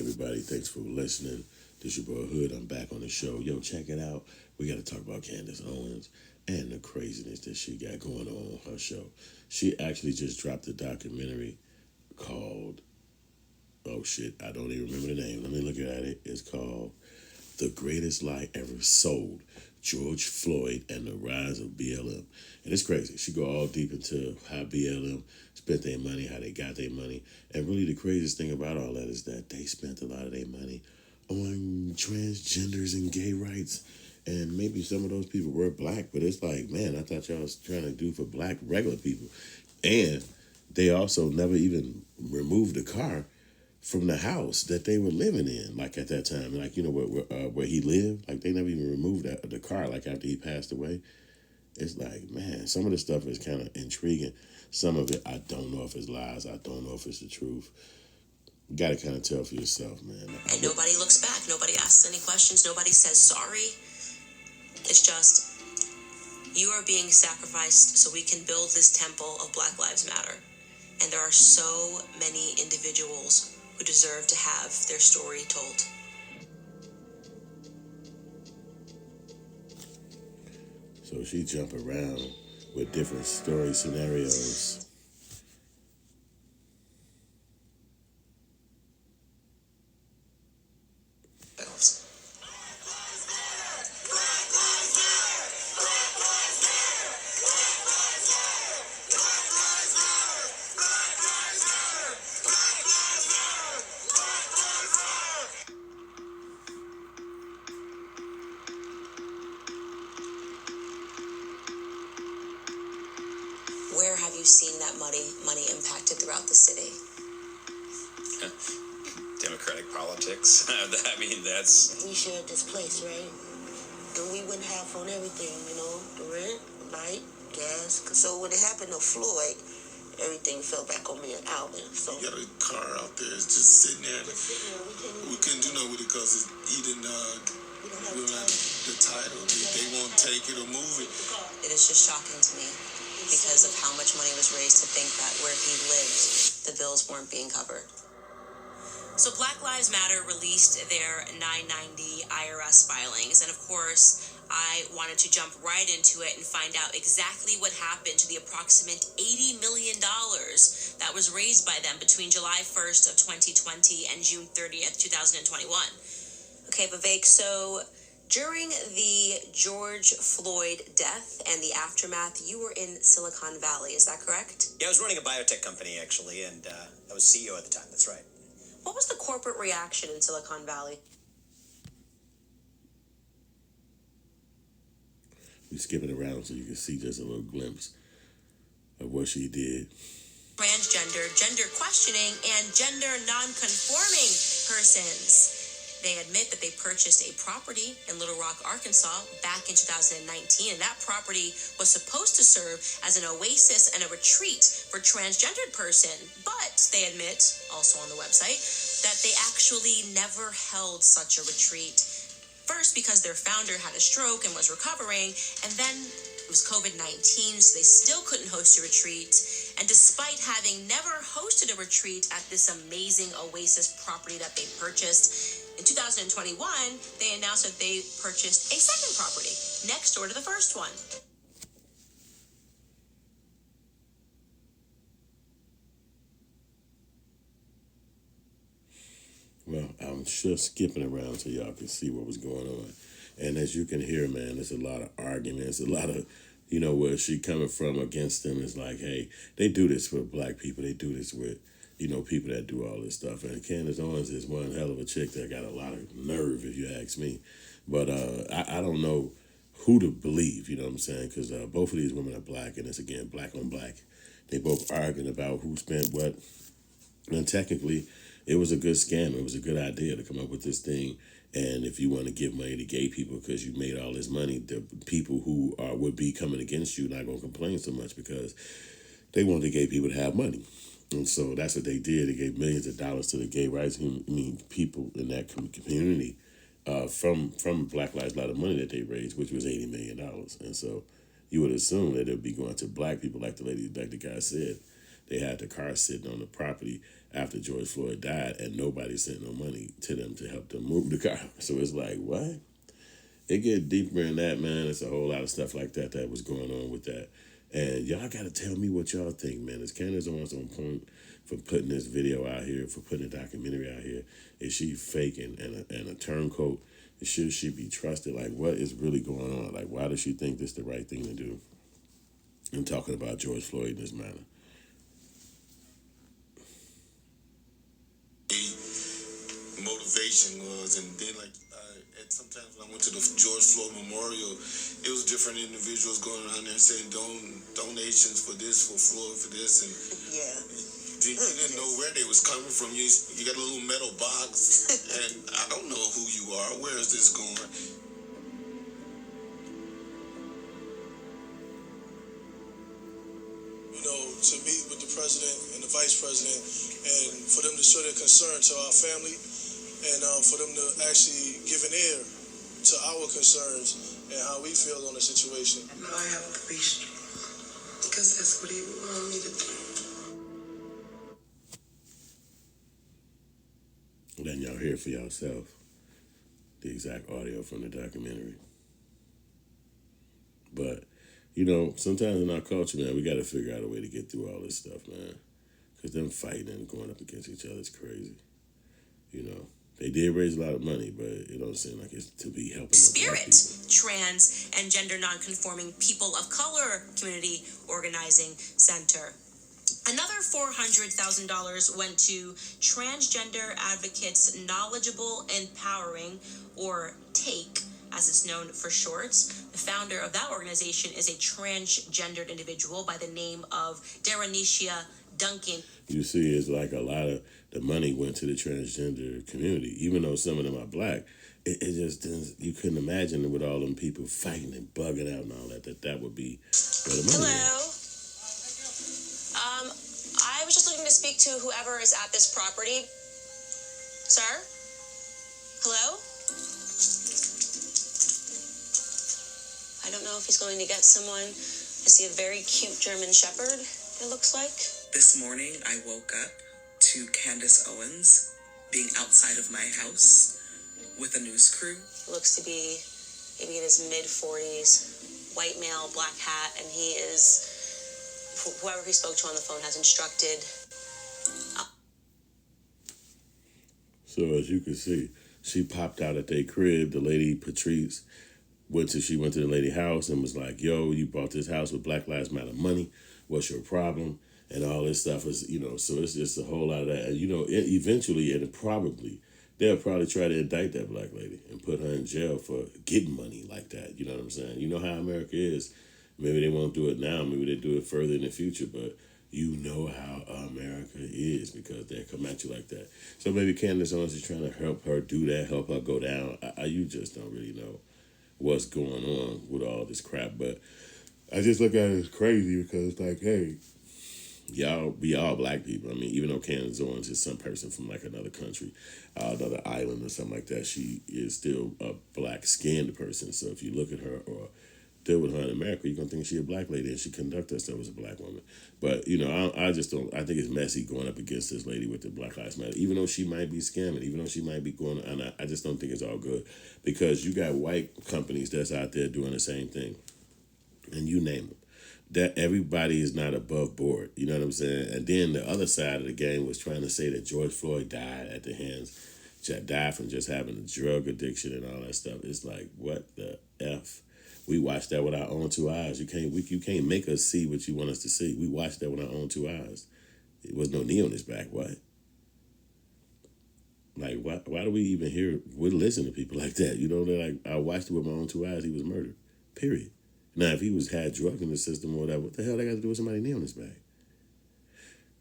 everybody. Thanks for listening. This your boy Hood. I'm back on the show. Yo, check it out. We got to talk about Candace Owens and the craziness that she got going on her show. She actually just dropped a documentary called, oh shit, I don't even remember the name. Let me look at it. It's called The Greatest Lie Ever Sold, George Floyd and the Rise of BLM. And it's crazy. She go all deep into how BLM spent their money, how they got their money. And really the craziest thing about all that is that they spent a lot of their money on transgenders and gay rights. And maybe some of those people were black, but it's like, man, I thought y'all was trying to do for black regular people. And they also never even removed the car from the house that they were living in, like at that time, like, you know, where he lived. Like, they never even removed the car, like, after he passed away. It's like, man, some of the stuff is kind of intriguing. Some of it, I don't know if it's lies. I don't know if it's the truth. You got to kind of tell for yourself, man. And nobody looks back. Nobody asks any questions. Nobody says sorry. It's just, you are being sacrificed so we can build this temple of Black Lives Matter. And there are so many individuals who deserve to have their story told. So she jump around with different story scenarios. Where have you seen that money impacted throughout the city? Democratic politics. I mean, that's... We shared this place, right? And we wouldn't have on everything, you know, the rent, light, gas. So when it happened to Floyd, everything fell back on me and Alvin. So you got a car out there, it's just sitting there. We couldn't do nothing with it because he didn't, we don't have the title. They won't take it or move it. It is just shocking to me because of how much money was raised to think that where he lived, the bills weren't being covered. So Black Lives Matter released their 990 IRS filings, and of course, I wanted to jump right into it and find out exactly what happened to the approximate $80 million that was raised by them between July 1st of 2020 and June 30th, 2021. Okay, Vivek, so during the George Floyd death and the aftermath, you were in Silicon Valley, is that correct? Yeah, I was running a biotech company, actually, and I was CEO at the time, that's right. What was the corporate reaction in Silicon Valley? We skipping around so you can see just a little glimpse of what she did. Transgender, gender questioning, and gender non-conforming persons. They admit that they purchased a property in Little Rock, Arkansas back in 2019, and that property was supposed to serve as an oasis and a retreat for transgendered person, but they admit, also on the website, that they actually never held such a retreat. First, because their founder had a stroke and was recovering, and then it was COVID-19, so they still couldn't host a retreat. And despite having never hosted a retreat at this amazing oasis property that they purchased, in 2021, they announced that they purchased a second property next door to the first one. Well, I'm just skipping around so y'all can see what was going on. And as you can hear, man, there's a lot of arguments, a lot of, you know, where she coming from against them is like, hey, they do this with black people. They do this with, you know, people that do all this stuff. And Candace Owens is one hell of a chick that got a lot of nerve, if you ask me. But I don't know who to believe, you know what I'm saying? Because both of these women are black, and it's, again, black on black. They both arguing about who spent what. And technically, it was a good scam. It was a good idea to come up with this thing. And if you want to give money to gay people because you made all this money, the people who would be coming against you not going to complain so much because they want the gay people to have money. And so that's what they did. They gave millions of dollars to the gay rights people in that community from Black Lives Matter money that they raised, which was $80 million. And so you would assume that it would be going to black people, like the guy said. they had the car sitting on the property after George Floyd died, and nobody sent no money to them to help them move the car. So it's like, what? It get deeper in that, man. It's a whole lot of stuff like that was going on with that. And y'all got to tell me what y'all think, man. Is Candace Owens on point for putting this video out here, for putting a documentary out here? Is she faking and a turncoat? Should she be trusted? Like, what is really going on? Like, why does she think this is the right thing to do? I'm talking about George Floyd in this manner. Motivation was, and then like sometimes when I went to the George Floyd Memorial, it was different individuals going around there saying donations for this, for Floyd, for this, and you didn't know where they was coming from. You got a little metal box, and I don't know who you are. Where is this going? You know, to meet with the president and the vice president, and for them to show their concern to our family, and for them to actually give an ear to our concerns and how we feel on the situation. No, I have a police because that's what he wanted me to do. Then y'all hear for yourself the exact audio from the documentary. But, you know, sometimes in our culture, man, we got to figure out a way to get through all this stuff, man. Because them fighting and going up against each other is crazy. You know, they did raise a lot of money, but it don't seem like it's to be helping Spirit, trans and gender nonconforming people of color community organizing center. Another $400,000 went to transgender advocates knowledgeable, empowering, or TAKE, as it's known for short. The founder of that organization is a transgendered individual by the name of Darrenisha Duncan. You see, it's like a lot of the money went to the transgender community, even though some of them are black. It just didn't, you couldn't imagine with all them people fighting and bugging out and all that would be where the money Hello. I was just looking to speak to whoever is at this property. Sir? Hello? I don't know if he's going to get someone. I see a very cute German Shepherd, it looks like. This morning, I woke up to Candace Owens being outside of my house with a news crew. Looks to be maybe in his mid-40s, white male, black hat, and he is, whoever he spoke to on the phone has instructed. So as you can see, she popped out at their crib. The lady, Patrice, she went to the lady house and was like, yo, you bought this house with Black Lives Matter money. What's your problem? And all this stuff is, you know, so it's just a whole lot of that. And, you know, eventually and probably, they'll probably try to indict that black lady and put her in jail for getting money like that. You know what I'm saying? You know how America is. Maybe they won't do it now. Maybe they do it further in the future. But you know how America is because they'll come at you like that. So maybe Candace Owens is trying to help her do that, help her go down. You just don't really know what's going on with all this crap. But I just look at it as crazy because it's like, hey, we all black people. I mean, even though Candace Owens is some person from like another country, another island or something like that, she is still a black-skinned person. So if you look at her or deal with her in America, you're going to think she's a black lady and she conducts herself as a black woman. But, you know, I just don't, I think it's messy going up against this lady with the Black Lives Matter, even though she might be scamming, even though she might be going, and I just don't think it's all good because you got white companies that's out there doing the same thing. And you name them. That everybody is not above board. You know what I'm saying? And then the other side of the game was trying to say that George Floyd died at the hands, died from just having a drug addiction and all that stuff. It's like, what the F? We watched that with our own two eyes. You can't make us see what you want us to see. We watched that with our own two eyes. There was no knee on his back. What? Like, why do we even listen to people like that? You know, they're like, I watched it with my own two eyes. He was murdered. Period. Now, if he had drugs in the system or whatever, what the hell they got to do with somebody knee on his back?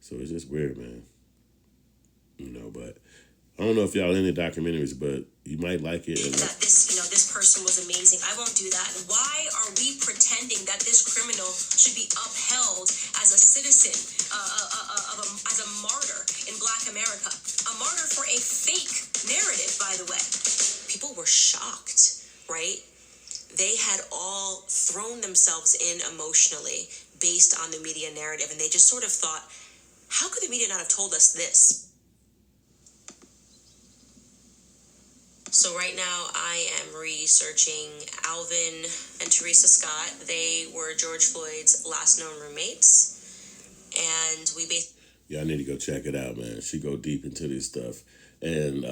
So it's just weird, man. You know, but I don't know if y'all into documentaries, but you might like it. That this person was amazing. I won't do that. Why are we pretending that this criminal should be upheld as a citizen, as a martyr in Black America? A martyr for a fake narrative, by the way. People were shocked, right? They had all thrown themselves in emotionally based on the media narrative, and they just sort of thought, How could the media not have told us this? So right now I am researching Alvin and Teresa Scott. They were George Floyd's last known roommates. And we basically... Y'all need to go check it out, man. She go deep into this stuff. And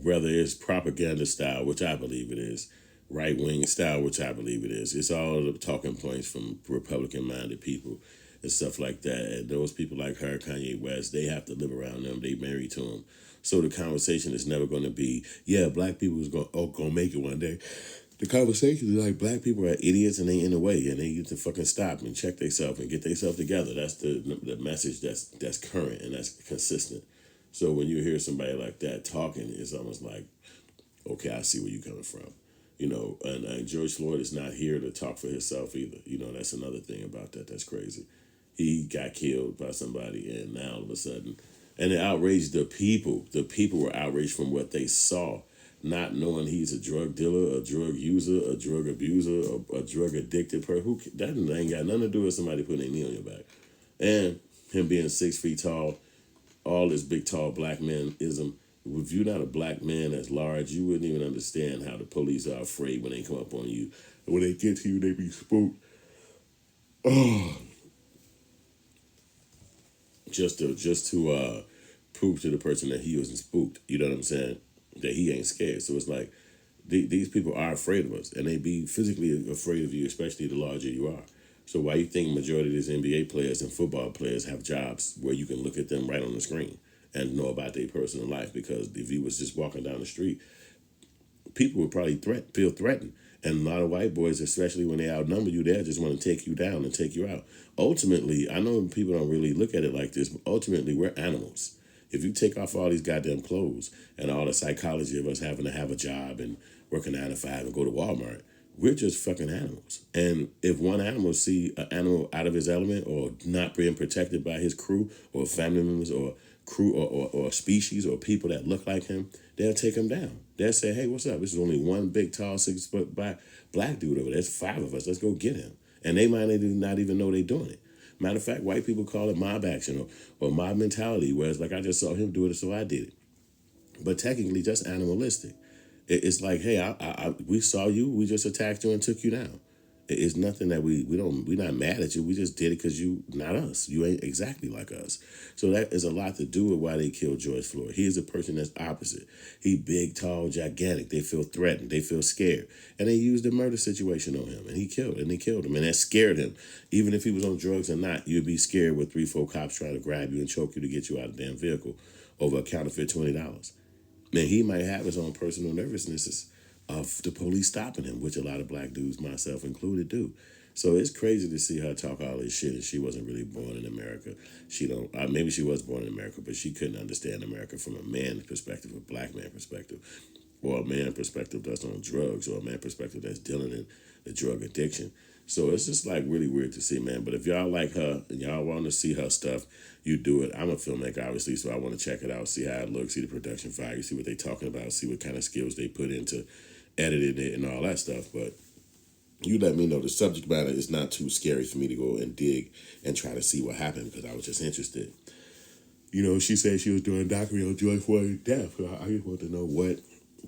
whether it's propaganda style, which I believe it is, right-wing style, which I believe it is, it's all the talking points from Republican-minded people and stuff like that. And those people like her, Kanye West, they have to live around them. They married to them. So the conversation is never going to be, yeah, black people is going to make it one day. The conversation is like, black people are idiots and they in the way, and they need to fucking stop and check themselves and get themselves together. That's the message that's current and that's consistent. So when you hear somebody like that talking, it's almost like, okay, I see where you're coming from. You know, and George Floyd is not here to talk for himself either. You know, that's another thing about that that's crazy. He got killed by somebody, and now all of a sudden, and it outraged the people. The people were outraged from what they saw, not knowing he's a drug dealer, a drug user, a drug abuser, a drug addicted person. That ain't got nothing to do with somebody putting a knee on your back. And him being 6 feet tall, all this big, tall black man-ism. If you're not a black man that's large, you wouldn't even understand how the police are afraid when they come up on you. And when they get to you, they be spooked. Oh. Just to prove to the person that he wasn't spooked. You know what I'm saying? That he ain't scared. So it's like, these people are afraid of us. And they be physically afraid of you, especially the larger you are. So why you think majority of these NBA players and football players have jobs where you can look at them right on the screen and know about their personal life? Because if you was just walking down the street, people would probably feel threatened. And a lot of white boys, especially when they outnumber you, they'll just want to take you down and take you out. Ultimately, I know people don't really look at it like this, but ultimately, we're animals. If you take off all these goddamn clothes and all the psychology of us having to have a job and work a 9 to 5 and go to Walmart, we're just fucking animals. And if one animal see an animal out of his element or not being protected by his crew or family members or crew or species or people that look like him, they'll take him down. They'll say, hey, what's up? This is only one big, tall, 6 foot black dude over there. There's 5 of us. Let's go get him. And they might not even know they're doing it. Matter of fact, white people call it mob action or mob mentality, whereas like I just saw him do it, so I did it. But technically just animalistic. It's like, hey, we saw you, we just attacked you and took you down. It's nothing that we're not mad at you. We just did it because you not us. You ain't exactly like us. So that is a lot to do with why they killed George Floyd. He is a person that's opposite. He big, tall, gigantic. They feel threatened. They feel scared. And they used a murder situation on him. And they killed him. And that scared him. Even if he was on drugs or not, you'd be scared with 3-4 cops trying to grab you and choke you to get you out of the damn vehicle over a counterfeit $20. Now, he might have his own personal nervousnesses of the police stopping him, which a lot of black dudes, myself included, do. So it's crazy to see her talk all this shit, and she wasn't really born in America. Maybe she was born in America, but she couldn't understand America from a man's perspective, a black man perspective, or a man perspective that's on drugs, or a man perspective that's dealing in the drug addiction. So it's just like really weird to see, man. But if y'all like her and y'all want to see her stuff, you do it. I'm a filmmaker, obviously, so I want to check it out, see how it looks, see the production value, see what they talking about, see what kind of skills they put into editing it and all that stuff. But you let me know the subject matter is not too scary for me to go and dig and try to see what happened, because I was just interested. You know, she said she was doing a documentary on George Floyd's death. I just want to know what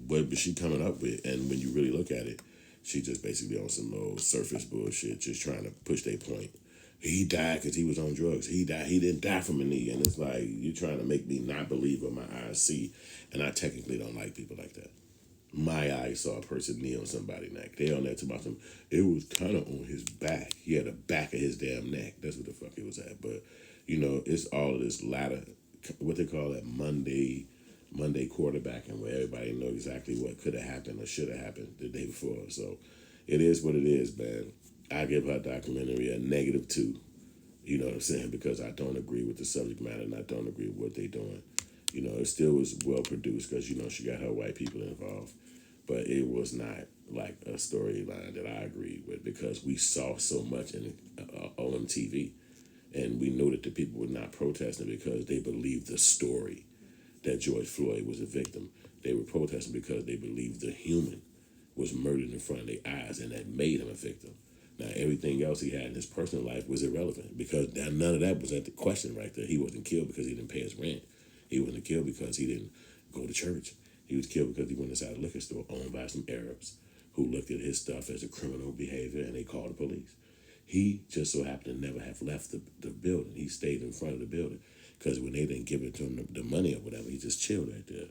was she coming up with. And when you really look at it, she just basically on some old surface bullshit, just trying to push their point. He died because he was on drugs. He died. He didn't die from a knee. And it's like, you're trying to make me not believe what my eyes see. And I technically don't like people like that. My eyes saw a person knee on somebody's neck. They on there talking about them. It was kind of on his back. He had the back of his damn neck. That's what the fuck it was at. But, you know, it's all of this ladder, what they call that Monday quarterbacking, where everybody know exactly what could have happened or should have happened the day before. So it is what it is, man. I give her documentary a -2. You know what I'm saying? Because I don't agree with the subject matter and I don't agree with what they're doing. You know, it still was well produced because, you know, she got her white people involved. But it was not like a storyline that I agreed with, because we saw so much in on TV. And we know that the people were not protesting because they believed the story that George Floyd was a victim. They were protesting because they believed the human was murdered in front of their eyes, and that made him a victim. Now, everything else he had in his personal life was irrelevant because none of that was at the question right there. He wasn't killed because he didn't pay his rent. He wasn't killed because he didn't go to church. He was killed because he went inside a liquor store owned by some Arabs who looked at his stuff as a criminal behavior and they called the police. He just so happened to never have left the building. He stayed in front of the building because when they didn't give it to him the money or whatever, he just chilled right there.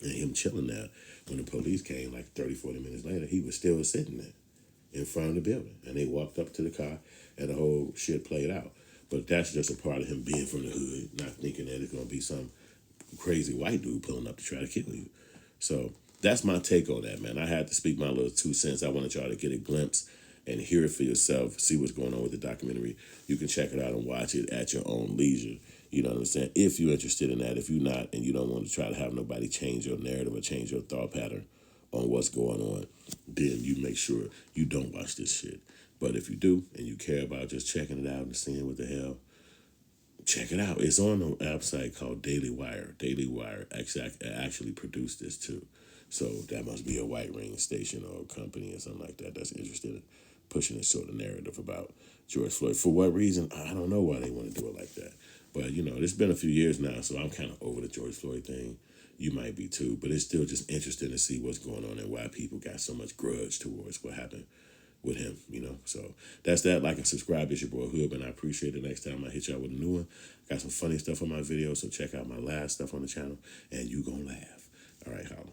And him chilling there, when the police came like 30, 40 minutes later, he was still sitting there in front of the building. And they walked up to the car and the whole shit played out. But that's just a part of him being from the hood, not thinking that it's going to be some crazy white dude pulling up to try to kill you. So that's my take on that, man. I had to speak my little 2 cents. I wanted y'all to get a glimpse and hear it for yourself, see what's going on with the documentary. You can check it out and watch it at your own leisure. You know what I'm saying? If you're interested in that, if you're not, and you don't want to try to have nobody change your narrative or change your thought pattern on what's going on, then you make sure you don't watch this shit. But if you do, and you care about just checking it out and seeing what the hell, check it out. It's on an website called Daily Wire. Daily Wire actually produced this too. So that must be a white ring station or a company or something like that that's interested in pushing this sort of narrative about George Floyd. For what reason? I don't know why they want to do it like that. But, you know, it's been a few years now, so I'm kind of over the George Floyd thing. You might be too. But it's still just interesting to see what's going on and why people got so much grudge towards what happened with him, you know. So that's that. Like and subscribe. It's your boy Hood, and I appreciate it. Next time I hit y'all with a new one. Got some funny stuff on my video, so check out my last stuff on the channel, and you gonna laugh. All right, holla.